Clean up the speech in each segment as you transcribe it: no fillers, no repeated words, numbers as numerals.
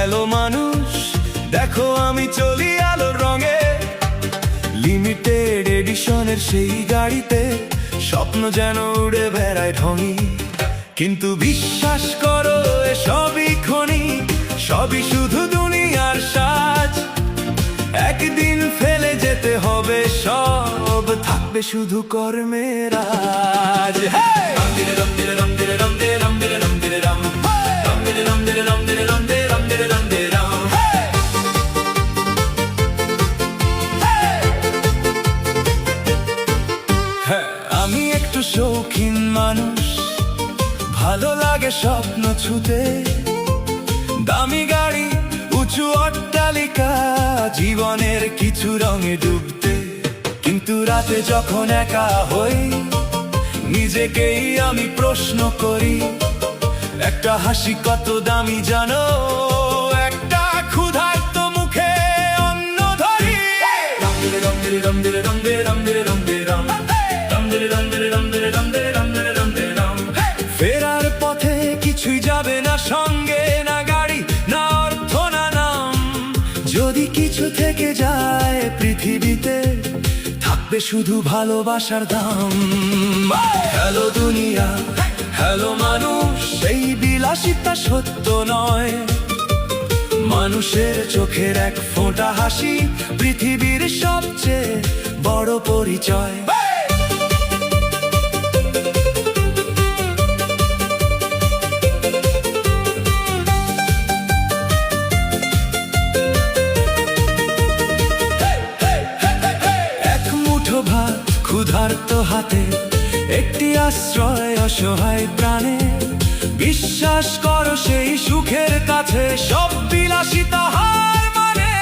Hello মানুষ, দেখো আমি চলি আলো রঙে, লিমিটেড এডিশনের সেই গাড়িতে স্বপ্ন যেন উড়ে বেড়ায় ঢঙি। কিন্তু বিশ্বাস করো এসবই ক্ষণি, সবই শুধু দুনিয়ার সাজ। একদিন ফেলে যেতে হবে সব, থাকবে শুধু কর্মের আজ। আমি একটু শৌখিন মানুষ, ভালো লাগে স্বপ্ন ছুতে, দামি গাড়ি, উঁচু অট্টালিকা, জীবনের কিছু রঙে ডুবতে। কিন্তু রাতে যখন একা হই, নিজেকেই আমি প্রশ্ন করি, একটা হাসি কত দামি জানো, একটা ক্ষুধার্ত মুখে অন্ন ধরি। ফেরার পথে কিছুই যাবে না সঙ্গে, না গাড়ি, না অর্থ, না নাম। যদি কিছু থেকে যায় পৃথিবীতে, থাকবে শুধু ভালোবাসার দাম। হ্যালো দুনিয়া, হ্যালো মানুষ, এই বিলাসিতা সত্য নয়। মানুষের চোখের এক ফোঁটা হাসি পৃথিবীর সবচেয়ে বড় পরিচয়। ভাত ক্ষুধার্ত হাতে, একটি আশ্রয় অসহায় প্রাণে। বিশ্বাস করো সেই সুখের কাছে সব বিলাসিতা হার মানে।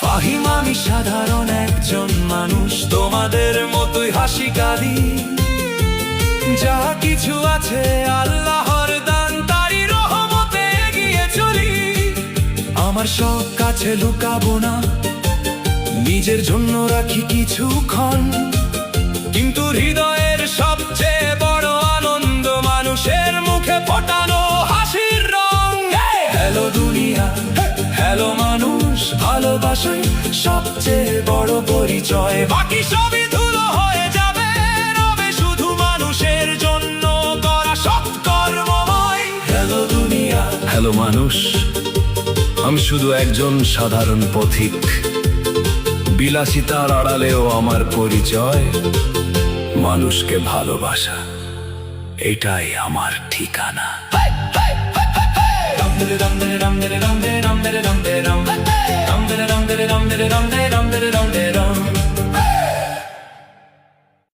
ফাহিম, আমি সাধারণ একজন মানুষ, তোমাদের মতোই হাসি কাঁদি। যা কিছু আছে আল্লাহর দান, তারই রহমতে এগিয়ে চলি। আমার সব কাছে লুকাবো না, নিজের জন্য রাখি কিছুক্ষণ। কিন্তু হৃদয়ের সবচেয়ে বড় আনন্দ মানুষের মুখে ফোটানো হাসির রং। হ্যালো দুনিয়া, হ্যালো মানুষ, ভালোবাসাই সবচেয়ে বড় পরিচয়। বাকি সবই ধুলো হয়ে যাবে, রবে শুধু মানুষের জন্য করা সৎকর্মময়। হ্যালো দুনিয়া, হ্যালো মানুষ, আমি শুধু একজন সাধারণ পথিক। বিলাসিতার আড়ালেও আমার পরিচয় মানুষকে ভালোবাসা, এটাই আমার ঠিকানা। রাম